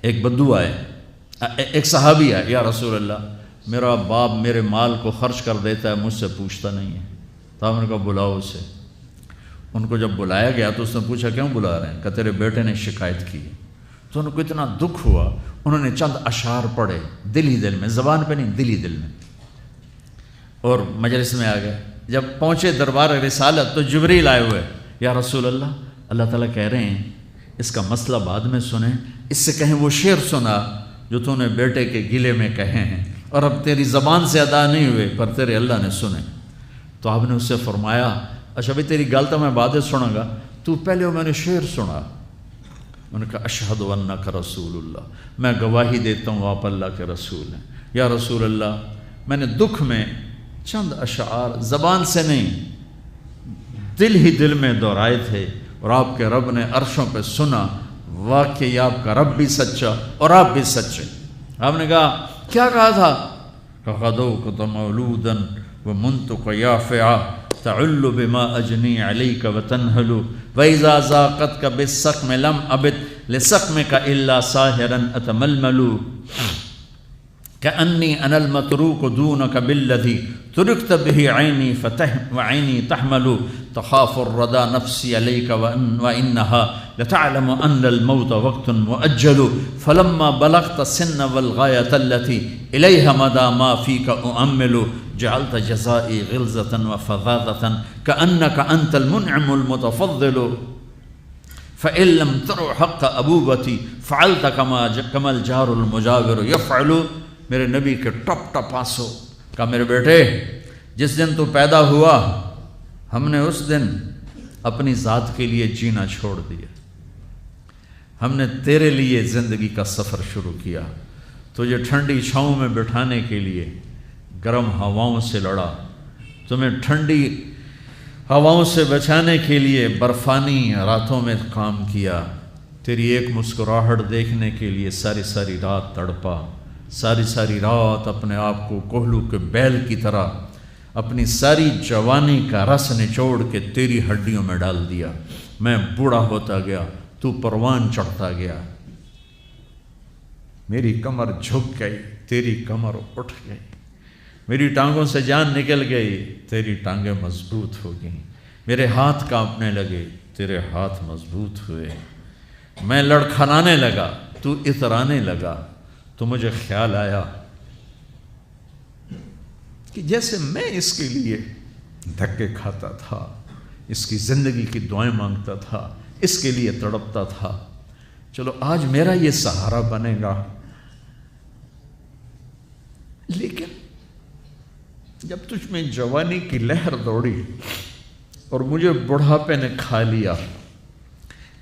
ایک بدو آئے، ایک صحابی آئے، یا رسول اللہ میرا باپ میرے مال کو خرچ کر دیتا ہے، مجھ سے پوچھتا نہیں ہے۔ تو آپ نے کہا بلاؤ اسے۔ ان کو جب بلایا گیا تو اس نے پوچھا کیوں بلا رہے ہیں؟ کہ تیرے بیٹے نے شکایت کی۔ تو ان کو اتنا دکھ ہوا، انہوں نے چند اشعار پڑھے دل ہی دل میں، زبان پہ نہیں، دل ہی دل میں، اور مجلس میں آ گئے۔ جب پہنچے دربار رسالت تو جبریل آئے ہوئے، یا رسول اللہ اللہ تعالیٰ کہہ رہے ہیں اس کا مسئلہ بعد میں سنیں، اس سے کہیں وہ شعر سنا جو تو نے بیٹے کے گلے میں کہے ہیں، اور اب تیری زبان سے ادا نہیں ہوئے پر تیرے اللہ نے سنے۔ تو آپ نے اس سے فرمایا اچھا بھائی تیری گل تو میں بعد سنوں گا، تو پہلے میں نے شعر سنا۔ انہوں نے کہا اشہد انک رسول اللہ، میں گواہی دیتا ہوں آپ اللہ کے رسول ہیں۔ یا رسول اللہ میں نے دکھ میں چند اشعار زبان سے نہیں دل ہی دل میں دہرائے تھے، اور آپ کے رب نے عرشوں پہ سنا، واقعی آپ کا رب بھی سچا اور آپ بھی سچے۔ آپ نے کہا کیا کہا تھا؟ غدوک مولودا ومنتک یافعا تعل بما اجنی علیک وتنہل وإذا ذاقتک بالسقم لم ابت لسقمک الا ساہرا اتململ كأني أنا المتروك دونك بالذي تركت به عيني وعيني تحمل تخاف الردى نفسي عليك وإنها لتعلم أن الموت وقت مؤجل فلما بلغت السن والغاية التي إليها مدى ما فيك أؤمل جعلت جزائي غلظة وفظاظة كأنك أنت المنعم المتفضل فإن لم تر حق أبوبتي فعلت كما الجار المجاور يفعل۔ میرے نبی کے ٹپ ٹپ آنسو۔ کہا میرے بیٹے جس دن تو پیدا ہوا ہم نے اس دن اپنی ذات کے لیے جینا چھوڑ دیا، ہم نے تیرے لیے زندگی کا سفر شروع کیا، تجھے ٹھنڈی چھاؤں میں بٹھانے کے لیے گرم ہواؤں سے لڑا، تمہیں ٹھنڈی ہواؤں سے بچانے کے لیے برفانی راتوں میں کام کیا، تیری ایک مسکراہٹ دیکھنے کے لیے ساری ساری رات تڑپا، ساری ساری رات اپنے آپ کو کوہلو کے بیل کی طرح اپنی ساری جوانی کا رس نچوڑ کے تیری ہڈیوں میں ڈال دیا۔ میں بوڑھا ہوتا گیا، تو پروان چڑھتا گیا، میری کمر جھک گئی، تیری کمر اٹھ گئی، میری ٹانگوں سے جان نکل گئی، تیری ٹانگیں مضبوط ہو گئیں، میرے ہاتھ کانپنے لگے، تیرے ہاتھ مضبوط ہوئے، میں لڑکھڑانے لگا، تو اترانے لگا، تو مجھے خیال آیا کہ جیسے میں اس کے لیے دھکے کھاتا تھا، اس کی زندگی کی دعائیں مانگتا تھا، اس کے لیے تڑپتا تھا، چلو آج میرا یہ سہارا بنے گا۔ لیکن جب تجھ میں جوانی کی لہر دوڑی اور مجھے بڑھاپے نے کھا لیا،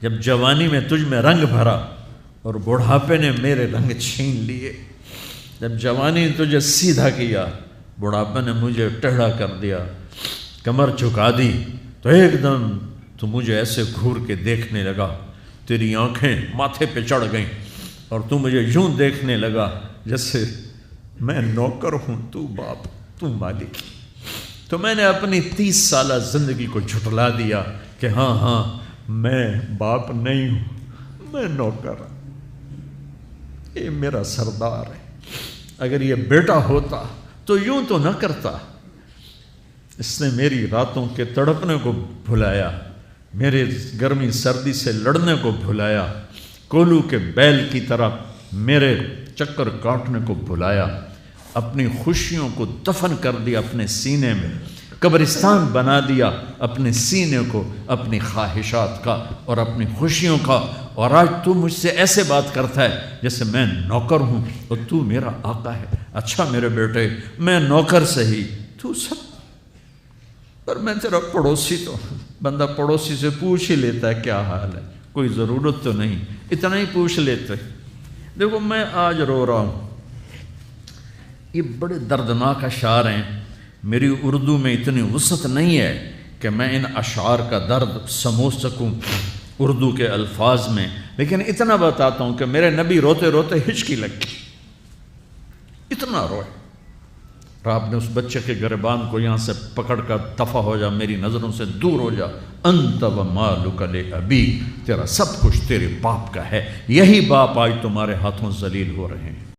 جب جوانی میں تجھ میں رنگ بھرا اور بڑھاپے نے میرے رنگ چھین لیے، جب جوانی تجھے سیدھا کیا بڑھاپے نے مجھے ٹیڑھا کر دیا، کمر جھکا دی تو ایک دم تو مجھے ایسے گھور کے دیکھنے لگا، تیری آنکھیں ماتھے پہ چڑھ گئیں اور تو مجھے یوں دیکھنے لگا جیسے میں نوکر ہوں، تو باپ، تو مالک۔ تو میں نے اپنی 30 سالہ زندگی کو جھٹلا دیا کہ ہاں میں باپ نہیں ہوں، میں نوکر ہوں، یہ میرا سردار ہے، اگر یہ بیٹا ہوتا تو یوں تو نہ کرتا۔ اس نے میری راتوں کے تڑپنے کو بھلایا، میرے گرمی سردی سے لڑنے کو بھلایا، کولو کے بیل کی طرح میرے چکر کاٹنے کو بھلایا، اپنی خوشیوں کو دفن کر دیا اپنے سینے میں، قبرستان بنا دیا اپنے سینے کو، اپنی خواہشات کا اور اپنی خوشیوں کا، اور آج تو مجھ سے ایسے بات کرتا ہے جیسے میں نوکر ہوں اور تو میرا آقا ہے۔ اچھا میرے بیٹے، میں نوکر سہی، تو سب، پر میں تیرا پڑوسی تو بندہ پڑوسی سے پوچھ ہی لیتا ہے کیا حال ہے، کوئی ضرورت تو نہیں، اتنا ہی پوچھ لیتے۔ دیکھو میں آج رو رہا ہوں، یہ بڑے دردناک اشعار ہیں، میری اردو میں اتنی وسعت نہیں ہے کہ میں ان اشعار کا درد سمجھ سکوں اردو کے الفاظ میں، لیکن اتنا بتاتا ہوں کہ میرے نبی روتے روتے ہچکی لگ گئی، اتنا روئے، اور آپ نے اس بچے کے گریبان کو یہاں سے پکڑ کر دفع ہو جا، میری نظروں سے دور ہو جا، انت و مالک لابیک، تیرا سب کچھ تیرے باپ کا ہے، یہی باپ آج تمہارے ہاتھوں ذلیل ہو رہے ہیں۔